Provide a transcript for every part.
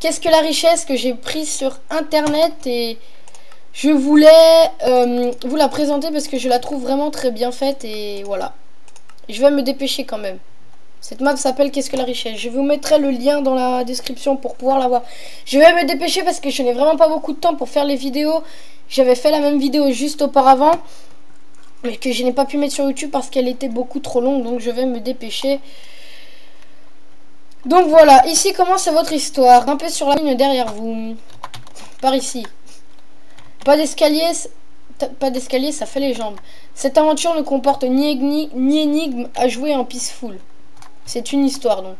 Qu'est-ce que la richesse que j'ai pris sur internet et je voulais vous la présenter parce que je la trouve vraiment très bien faite et voilà. Je vais me dépêcher quand même. Cette map s'appelle Qu'est-ce que la richesse. Je vous mettrai le lien dans la description pour pouvoir la voir. Je vais me dépêcher parce que je n'ai vraiment pas beaucoup de temps pour faire les vidéos. J'avais fait la même vidéo juste auparavant, mais que je n'ai pas pu mettre sur YouTube parce qu'elle était beaucoup trop longue. Donc je vais me dépêcher. Donc voilà, ici commence votre histoire. Un peu sur la ligne derrière vous. Par ici. Pas d'escalier, ça fait les jambes. Cette aventure ne comporte ni énigme à jouer en peaceful. C'est une histoire donc.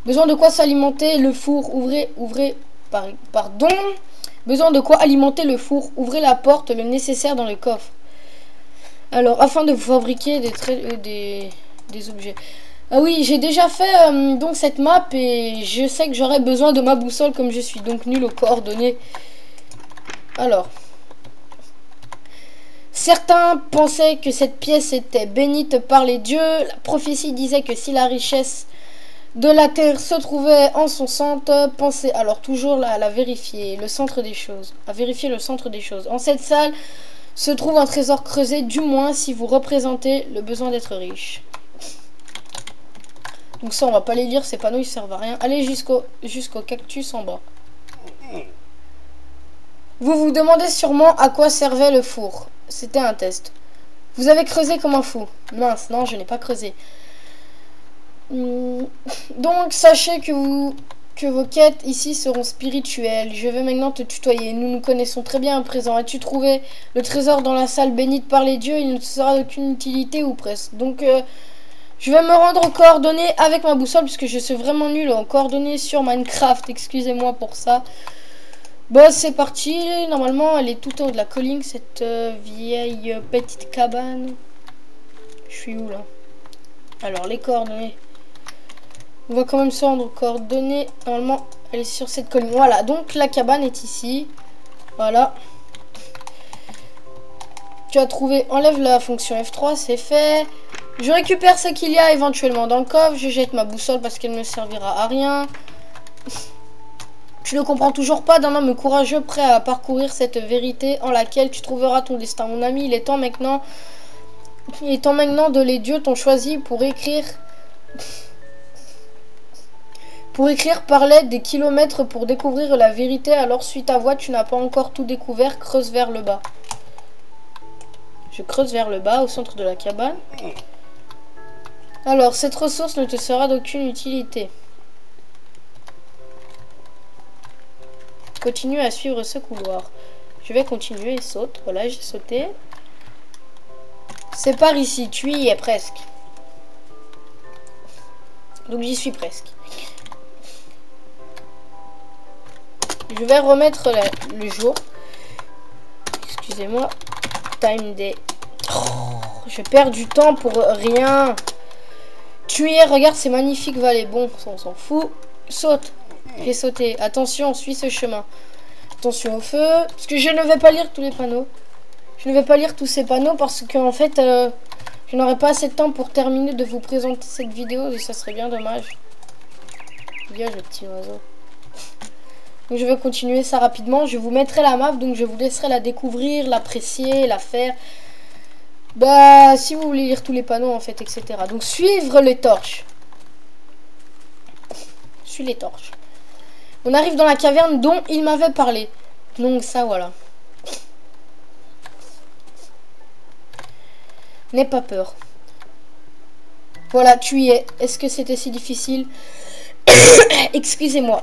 Besoin de quoi s'alimenter le four, pardon. Besoin de quoi alimenter le four, ouvrez la porte, le nécessaire dans le coffre. Alors, afin de fabriquer des objets. Ah oui, j'ai déjà fait donc cette map et je sais que j'aurai besoin de ma boussole comme je suis donc nul aux coordonnées. Alors, certains pensaient que cette pièce était bénite par les dieux. La prophétie disait que si la richesse de la terre se trouvait en son centre, pensez alors toujours à la vérifier, le centre des choses. À vérifier le centre des choses. En cette salle se trouve un trésor creusé, du moins si vous représentez le besoin d'être riche. Donc ça, on va pas les lire, ces panneaux ils servent à rien. Allez jusqu'au cactus en bas. Vous vous demandez sûrement à quoi servait le four. C'était un test. Vous avez creusé comme un fou. Mince, non, je n'ai pas creusé. Donc sachez que vos quêtes ici seront spirituelles. Je vais maintenant te tutoyer. Nous nous connaissons très bien à présent. As-tu trouvé le trésor dans la salle bénite par les dieux? Il ne te sera d'aucune utilité ou presque. Donc je vais me rendre aux coordonnées avec ma boussole puisque je suis vraiment nul en coordonnées sur Minecraft. Excusez-moi pour ça. Bon, c'est parti. Normalement, elle est tout en haut de la colline, cette vieille petite cabane. Je suis où là? Alors, les coordonnées. On va quand même se rendre aux coordonnées. Normalement, elle est sur cette colline. Voilà, donc la cabane est ici. Voilà. Tu as trouvé, enlève la fonction F3, c'est fait. Je récupère ce qu'il y a éventuellement dans le coffre. Je jette ma boussole parce qu'elle ne servira à rien. Tu ne comprends toujours pas d'un homme courageux prêt à parcourir cette vérité en laquelle tu trouveras ton destin. Mon ami, il est temps maintenant de les dieux t'ont choisi pour écrire par l'aide des kilomètres pour découvrir la vérité. Alors suis ta voie, tu n'as pas encore tout découvert, creuse vers le bas. Je creuse vers le bas, au centre de la cabane. Alors, cette ressource ne te sera d'aucune utilité. Continue à suivre ce couloir. Je vais continuer et saute. Voilà, j'ai sauté. C'est par ici, tu y es presque. Donc j'y suis presque. Je vais remettre le jour. Excusez-moi. Time day. Oh, je perds du temps pour rien. Tu y es, regarde, c'est magnifique vallée. Bon, on s'en fout. Saute. J'ai sauté. Attention, suis ce chemin. Attention au feu. Parce que je ne vais pas lire tous les panneaux. Je ne vais pas lire tous ces panneaux parce que en fait, je n'aurai pas assez de temps pour terminer de vous présenter cette vidéo. Et ça serait bien dommage. Dégage le petit oiseau. Donc je vais continuer ça rapidement. Je vous mettrai la map. Donc je vous laisserai la découvrir, l'apprécier, la faire. Bah, si vous voulez lire tous les panneaux en fait, etc. Donc suivre les torches. Suis les torches. On arrive dans la caverne dont il m'avait parlé. Donc ça, voilà. N'aie pas peur. Voilà, tu y es. Est-ce que c'était si difficile? Excusez-moi.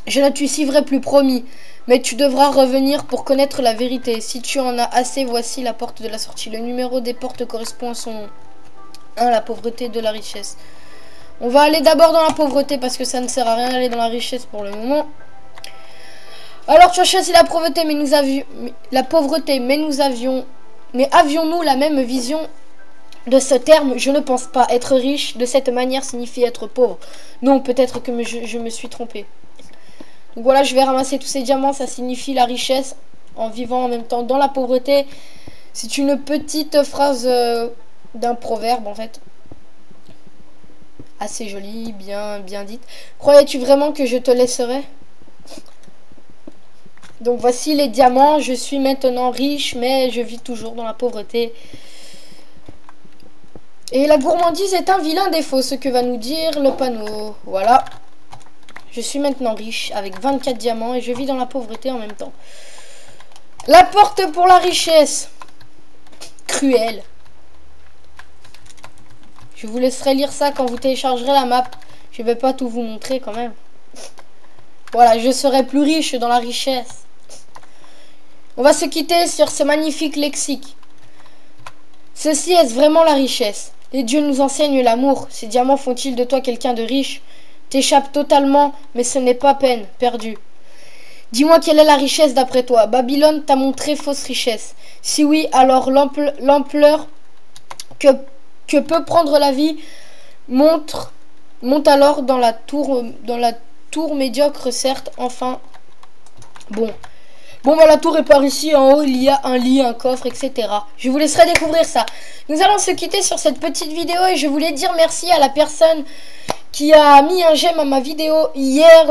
Je ne t'y suivrai plus, promis. Mais tu devras revenir pour connaître la vérité. Si tu en as assez, voici la porte de la sortie. Le numéro des portes correspond à son nom. 1. La pauvreté, de la richesse. On va aller d'abord dans la pauvreté parce que ça ne sert à rien d'aller dans la richesse pour le moment. Alors tu as choisi la pauvreté, mais avions-nous la même vision de ce terme? Je ne pense pas. Être riche de cette manière signifie être pauvre. Non, peut-être que je me suis trompée. Donc voilà, je vais ramasser tous ces diamants. Ça signifie la richesse en vivant en même temps dans la pauvreté. C'est une petite phrase d'un proverbe en fait. Assez jolie, bien dite. Croyais-tu vraiment que je te laisserais? Donc voici les diamants. Je suis maintenant riche, mais je vis toujours dans la pauvreté. Et la gourmandise est un vilain défaut, ce que va nous dire le panneau. Voilà. Je suis maintenant riche avec 24 diamants et je vis dans la pauvreté en même temps. La porte pour la richesse. Cruel. Je vous laisserai lire ça quand vous téléchargerez la map. Je vais pas tout vous montrer quand même. Voilà, je serai plus riche dans la richesse. On va se quitter sur ce magnifique lexique. Ceci est vraiment la richesse. Les dieux nous enseignent l'amour. Ces diamants font-ils de toi quelqu'un de riche? T'échappes totalement, mais ce n'est pas peine perdue. Dis-moi quelle est la richesse d'après toi. Babylone t'a montré fausse richesse. Si oui, alors l'ampleur que peut prendre la vie monte alors dans la tour médiocre, certes, enfin. Bon, bah la tour est par ici, en haut il y a un lit, un coffre, etc. Je vous laisserai découvrir ça. Nous allons se quitter sur cette petite vidéo et je voulais dire merci à la personne qui a mis un j'aime à ma vidéo hier,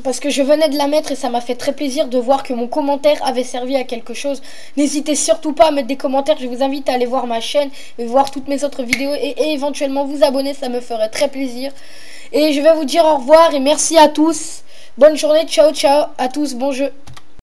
parce que je venais de la mettre et ça m'a fait très plaisir de voir que mon commentaire avait servi à quelque chose. N'hésitez surtout pas à mettre des commentaires, je vous invite à aller voir ma chaîne et voir toutes mes autres vidéos et éventuellement vous abonner, ça me ferait très plaisir. Et je vais vous dire au revoir et merci à tous. Bonne journée, ciao ciao à tous, bon jeu.